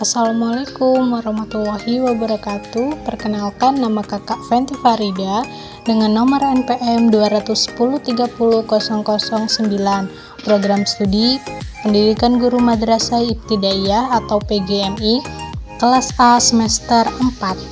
Assalamualaikum warahmatullahi wabarakatuh. Perkenalkan, nama kakak Fenty Farida dengan nomor NPM 210300009, program studi Pendidikan Guru Madrasah Ibtidaiyah atau PGMI, kelas A semester 4.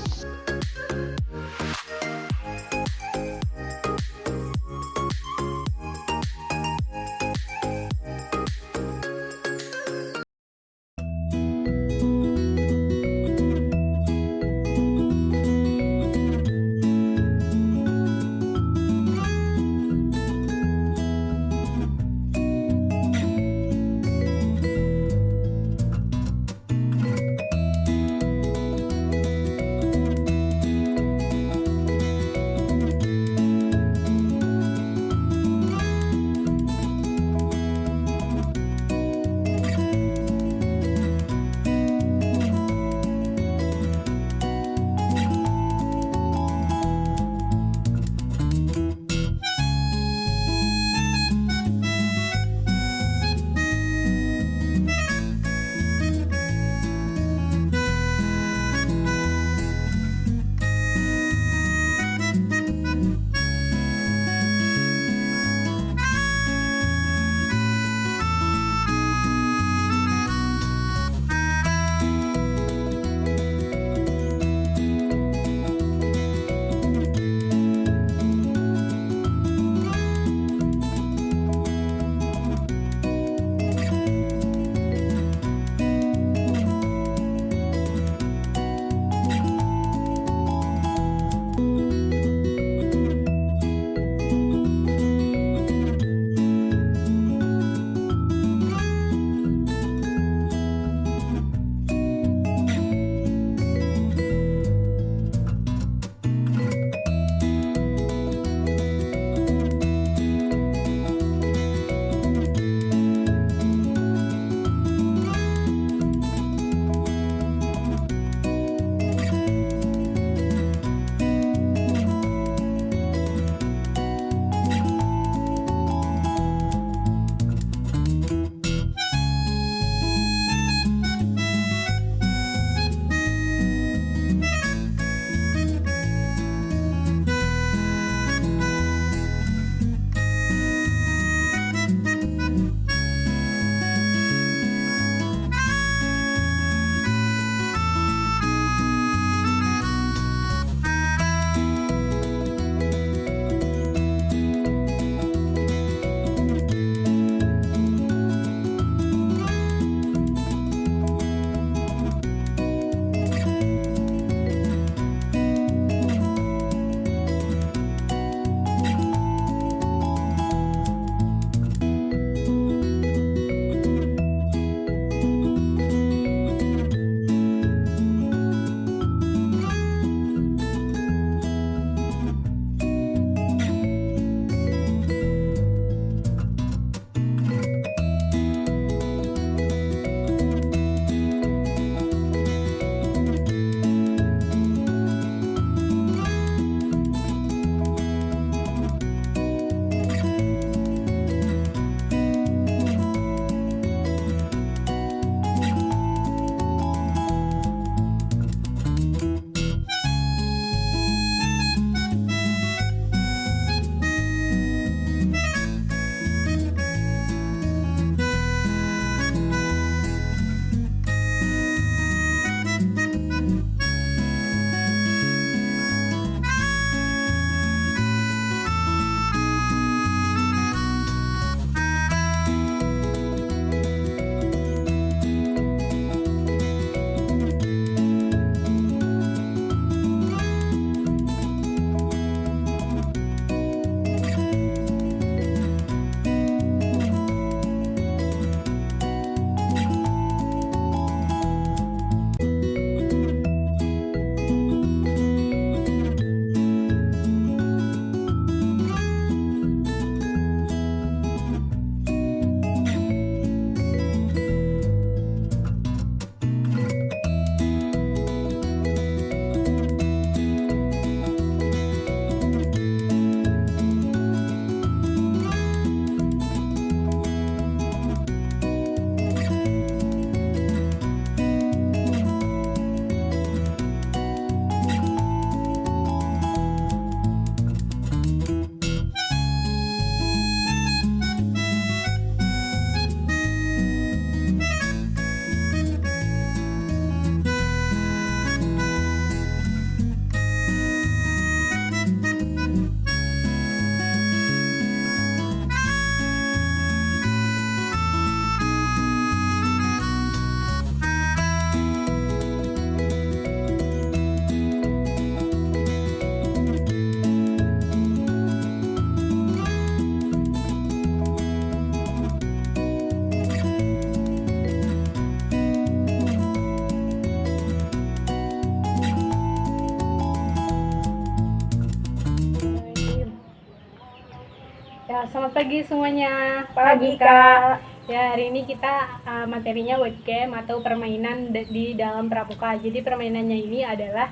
Ya, selamat pagi semuanya. Pagi, Kak. Ya, hari ini kita materinya word game atau permainan di dalam pramuka. Jadi permainannya ini adalah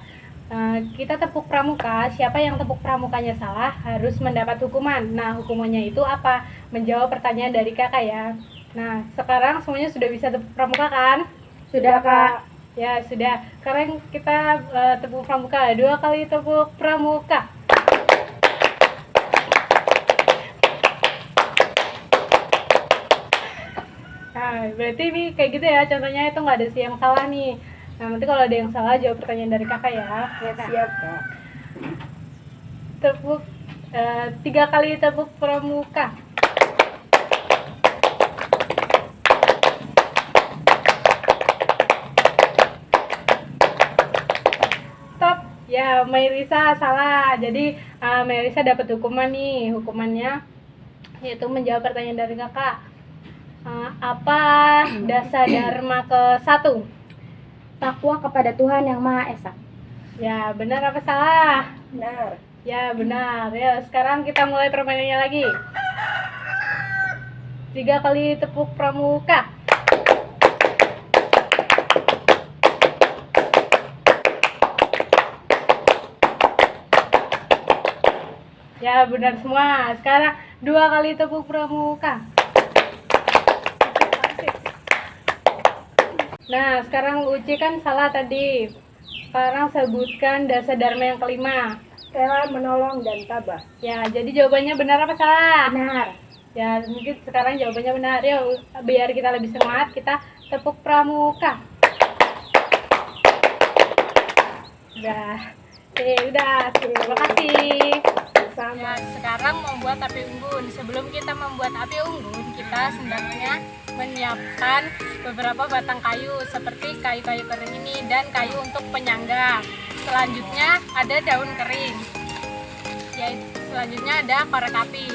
kita tepuk pramuka. Siapa yang tepuk pramukanya salah harus mendapat hukuman. Nah, hukumannya itu apa? Menjawab pertanyaan dari kakak ya. Nah, sekarang semuanya sudah bisa tepuk pramuka kan? Sudah, Kak. Ya, sudah. Sekarang kita tepuk pramuka. 2 kali tepuk pramuka. Nah, berarti ini kayak gitu ya, contohnya itu nggak ada sih yang salah nih. Nah, nanti kalau ada yang salah jawab pertanyaan dari kakak ya. Ya, siap, Kak. Tepuk 3 kali tepuk pramuka. Stop. Ya, Mairisa salah. Jadi Mairisa dapat hukuman nih. Hukumannya yaitu menjawab pertanyaan dari kakak. Apa dasar dharma ke-1? Takwa kepada Tuhan Yang Maha Esa. Ya, benar apa salah? Benar. Ya, benar. Ya, sekarang kita mulai permainannya lagi. 3 kali tepuk pramuka. Ya, benar semua. Sekarang 2 kali tepuk pramuka. Nah, sekarang Uci kan salah tadi. Sekarang sebutkan dasar dharma yang kelima. Rela, menolong, dan tabah. Ya, jadi jawabannya benar apa salah? Benar. Ya, mungkin sekarang jawabannya benar. Yuk, biar kita lebih semangat, kita tepuk pramuka. Udah. Oke, udah. Terima kasih. Sama. Ya, sekarang membuat api unggun. Sebelum kita membuat api unggun, kita hendaknya menyiapkan beberapa batang kayu seperti kayu-kayu kering ini dan kayu untuk penyangga. Selanjutnya ada daun kering. Yaitu selanjutnya ada korek api.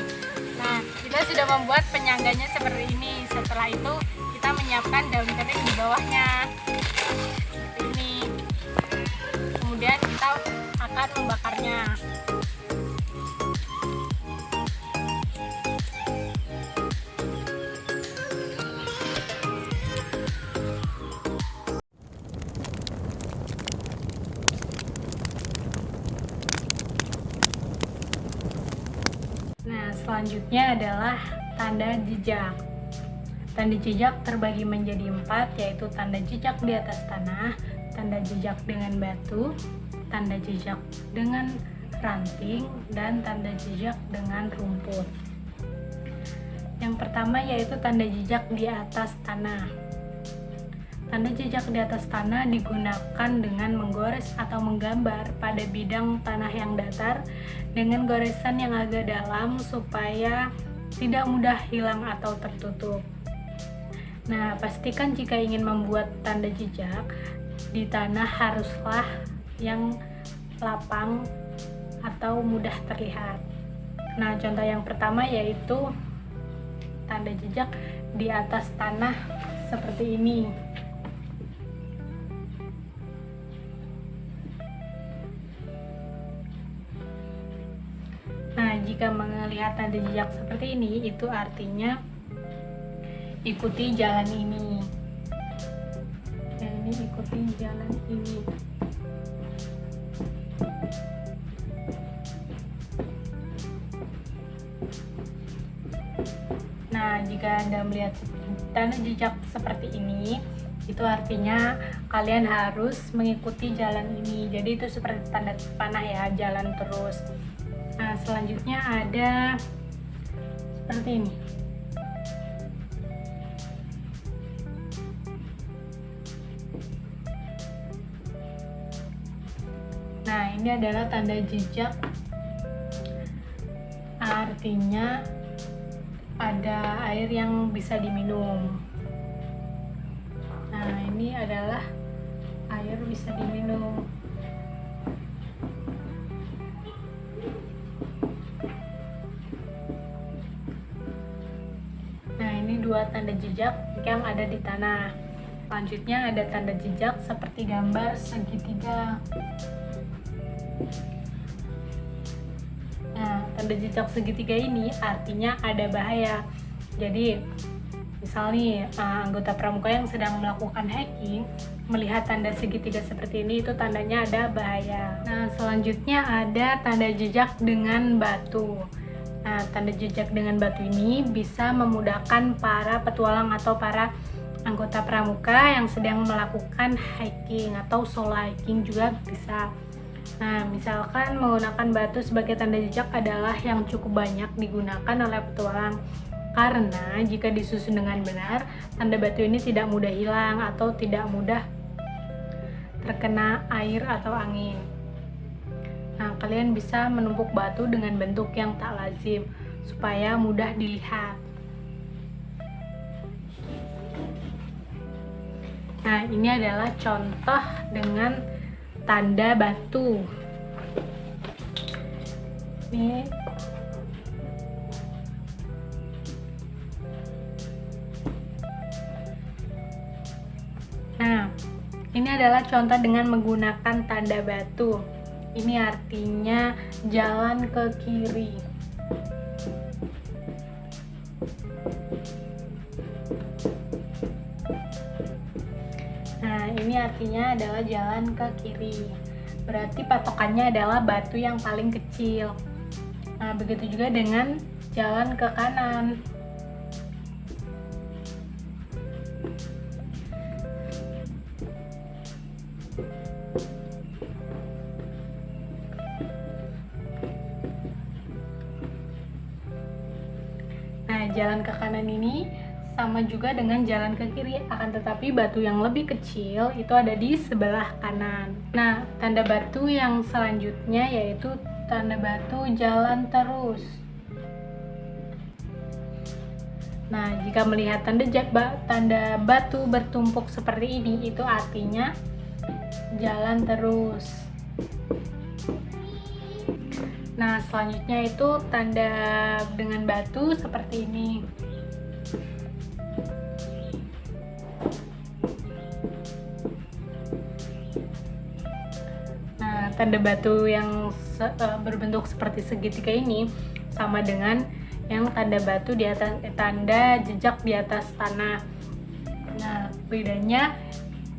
Nah, kita sudah membuat penyangganya seperti ini. Setelah itu kita menyiapkan daun kering di bawahnya. Seperti ini. Kemudian kita akan membakarnya. Nah, selanjutnya adalah tanda jejak. Tanda jejak terbagi menjadi 4, yaitu tanda jejak di atas tanah, tanda jejak dengan batu, tanda jejak dengan ranting, dan tanda jejak dengan rumput. Yang pertama yaitu tanda jejak di atas tanah. Tanda jejak di atas tanah digunakan dengan menggores atau menggambar pada bidang tanah yang datar dengan goresan yang agak dalam supaya tidak mudah hilang atau tertutup. Nah, pastikan jika ingin membuat tanda jejak di tanah haruslah yang lapang atau mudah terlihat. Nah, contoh yang pertama yaitu tanda jejak di atas tanah seperti ini. Nah, jika melihat tanda jejak seperti ini, itu artinya ikuti jalan ini. Ya, ini ikuti jalan ini. Nah, jika Anda melihat tanda jejak seperti ini, itu artinya kalian harus mengikuti jalan ini. Jadi itu seperti tanda panah ya, jalan terus. Nah, selanjutnya ada seperti ini. Nah, ini adalah tanda jejak. Artinya ada air yang bisa diminum. Nah, ini adalah air bisa diminum. Nah, ini 2 tanda jejak yang ada di tanah. Selanjutnya ada tanda jejak seperti gambar segitiga. Nah, tanda tanda jejak segitiga ini artinya ada bahaya. Jadi misal nih anggota pramuka yang sedang melakukan hiking melihat tanda segitiga seperti ini, itu tandanya ada bahaya. Nah, selanjutnya ada tanda jejak dengan batu. Nah, tanda jejak dengan batu ini bisa memudahkan para petualang atau para anggota pramuka yang sedang melakukan hiking atau solo hiking juga bisa. Nah, misalkan menggunakan batu sebagai tanda jejak adalah yang cukup banyak digunakan oleh petualang. Karena jika disusun dengan benar, tanda batu ini tidak mudah hilang atau tidak mudah terkena air atau angin. Nah, kalian bisa menumpuk batu dengan bentuk yang tak lazim supaya mudah dilihat. Nah, ini adalah contoh dengan tanda batu. Ini Nah, ini adalah contoh dengan menggunakan tanda batu. Ini artinya jalan ke kiri. Nah, ini artinya adalah jalan ke kiri. Berarti patokannya adalah batu yang paling kecil. Nah, begitu juga dengan jalan ke kanan. Nah, jalan ke kanan ini sama juga dengan jalan ke kiri, akan tetapi batu yang lebih kecil itu ada di sebelah kanan. Nah, tanda batu yang selanjutnya yaitu tanda batu jalan terus. Nah, jika melihat tanda batu bertumpuk seperti ini, itu artinya jalan terus. Nah, selanjutnya itu tanda dengan batu seperti ini. Nah, tanda batu yang berbentuk seperti segitiga ini sama dengan yang tanda batu di atas tanda jejak di atas tanah. Nah, bedanya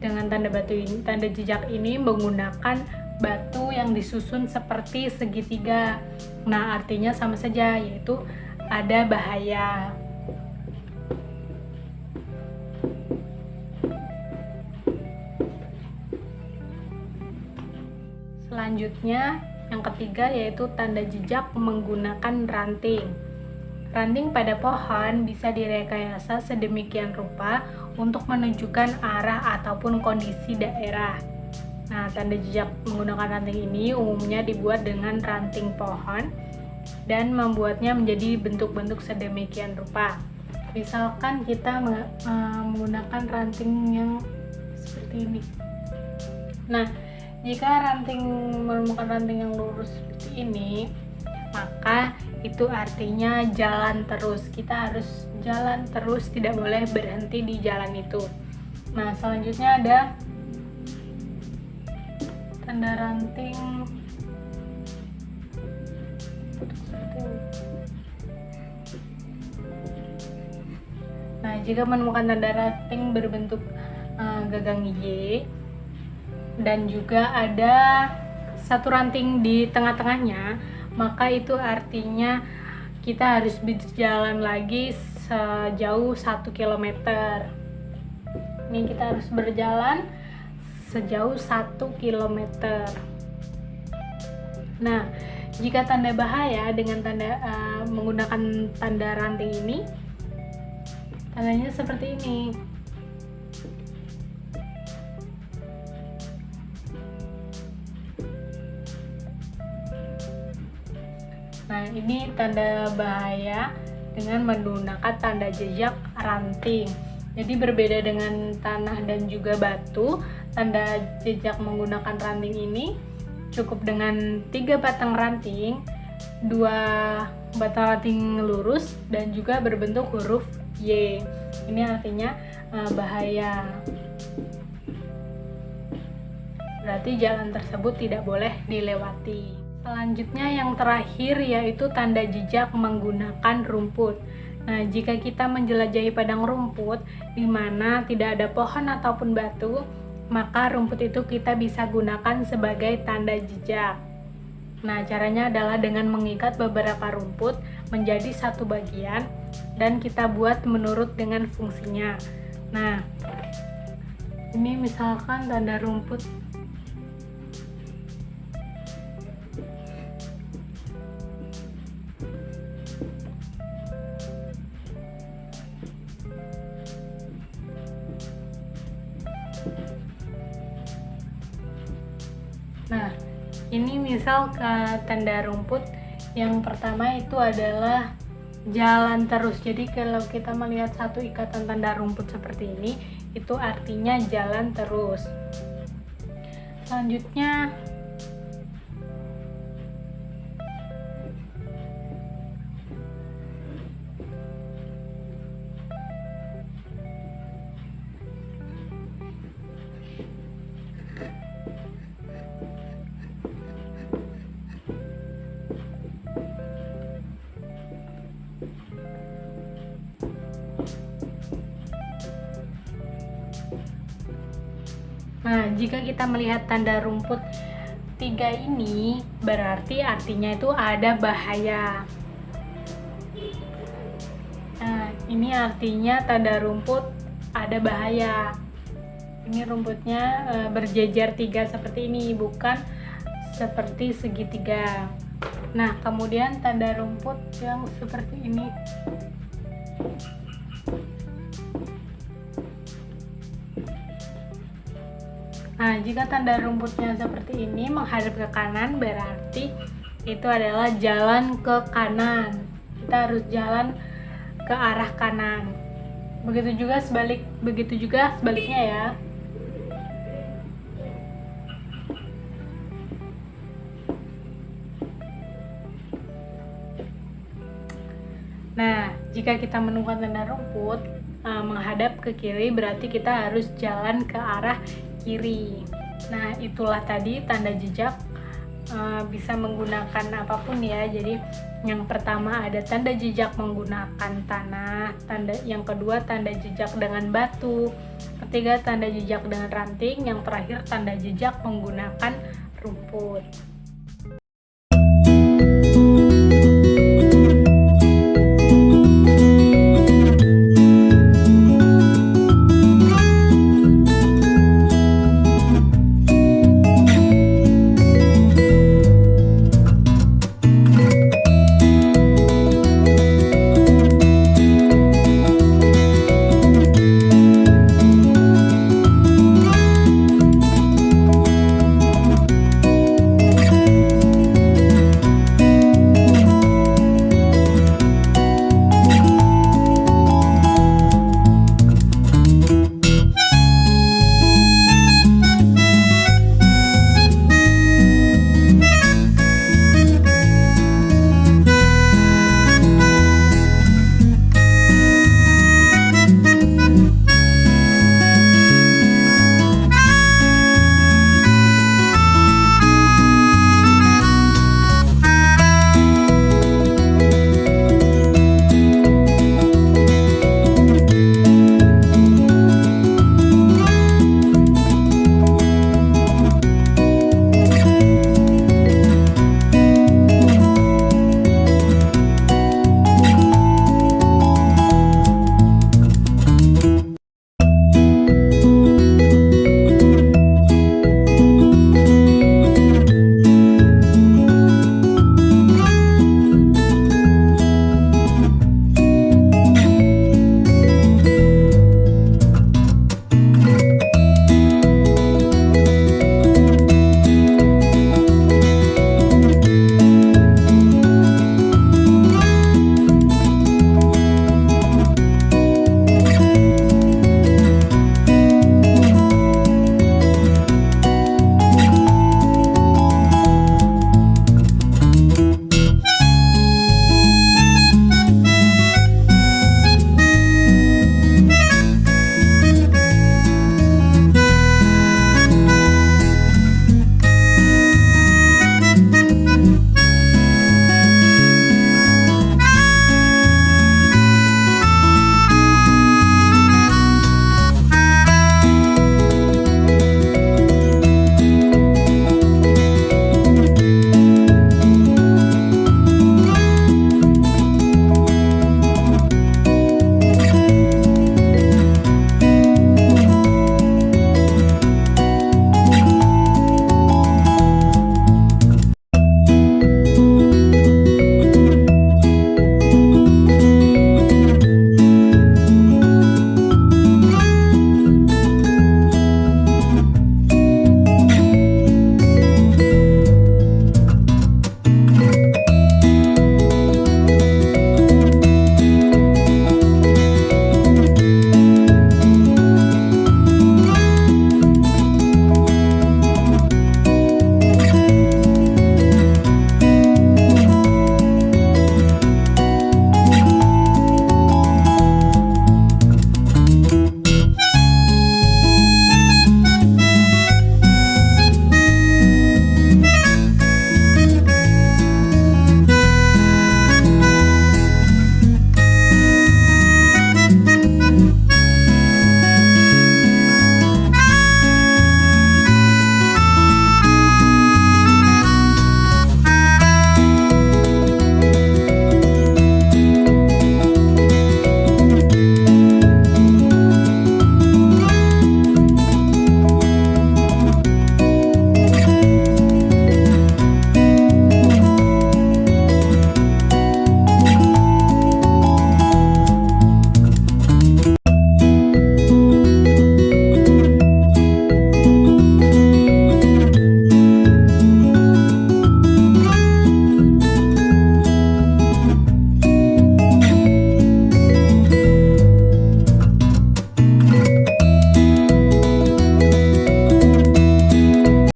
dengan tanda batu ini, tanda jejak ini menggunakan batu yang disusun seperti segitiga. Nah, artinya sama saja, yaitu ada bahaya. Selanjutnya, yang ketiga yaitu tanda jejak menggunakan ranting. Ranting pada pohon bisa direkayasa sedemikian rupa untuk menunjukkan arah ataupun kondisi daerah. Nah, tanda jejak menggunakan ranting ini umumnya dibuat dengan ranting pohon dan membuatnya menjadi bentuk-bentuk sedemikian rupa. Misalkan kita menggunakan ranting yang seperti ini. Nah, jika menemukan ranting yang lurus seperti ini, maka itu artinya jalan terus. Kita harus jalan terus, tidak boleh berhenti di jalan itu. Nah, selanjutnya ada tanda ranting seperti ini. Nah, jika menemukan tanda ranting berbentuk gagang Y dan juga ada satu ranting di tengah-tengahnya, maka itu artinya kita harus berjalan lagi sejauh 1 km. Ini kita harus berjalan sejauh 1 km. Nah, jika tanda bahaya dengan menggunakan tanda ranting ini, tandanya seperti ini. Nah, ini tanda bahaya dengan menggunakan tanda jejak ranting. Jadi berbeda dengan tanah dan juga batu, tanda jejak menggunakan ranting ini cukup dengan 3 batang ranting, 2 batang ranting lurus dan juga berbentuk huruf Y. Ini artinya bahaya. Berarti jalan tersebut tidak boleh dilewati. Selanjutnya yang terakhir yaitu tanda jejak menggunakan rumput. Nah, jika kita menjelajahi padang rumput di mana tidak ada pohon ataupun batu, maka rumput itu kita bisa gunakan sebagai tanda jejak. Nah, caranya adalah dengan mengikat beberapa rumput menjadi satu bagian dan kita buat menurut dengan fungsinya. Nah, ini misalkan tanda rumput. Nah, ini misal ke tanda rumput yang pertama itu adalah jalan terus. Jadi kalau kita melihat satu ikatan tanda rumput seperti ini, itu artinya jalan terus. Selanjutnya Nah, jika kita melihat tanda rumput 3 ini, berarti artinya itu ada bahaya. Nah, ini artinya tanda rumput ada bahaya. Ini rumputnya berjejer 3 seperti ini, bukan seperti segitiga. Nah, kemudian tanda rumput yang seperti ini. Nah, jika tanda rumputnya seperti ini menghadap ke kanan, berarti itu adalah jalan ke kanan. Kita harus jalan ke arah kanan. Begitu juga sebaliknya ya. Nah, jika kita menemukan tanda rumput menghadap ke kiri, berarti kita harus jalan ke arah kiri. Nah, itulah tadi tanda jejak bisa menggunakan apapun ya. Jadi yang pertama ada tanda jejak menggunakan tanah, yang kedua tanda jejak dengan batu, ketiga tanda jejak dengan ranting, yang terakhir tanda jejak menggunakan rumput.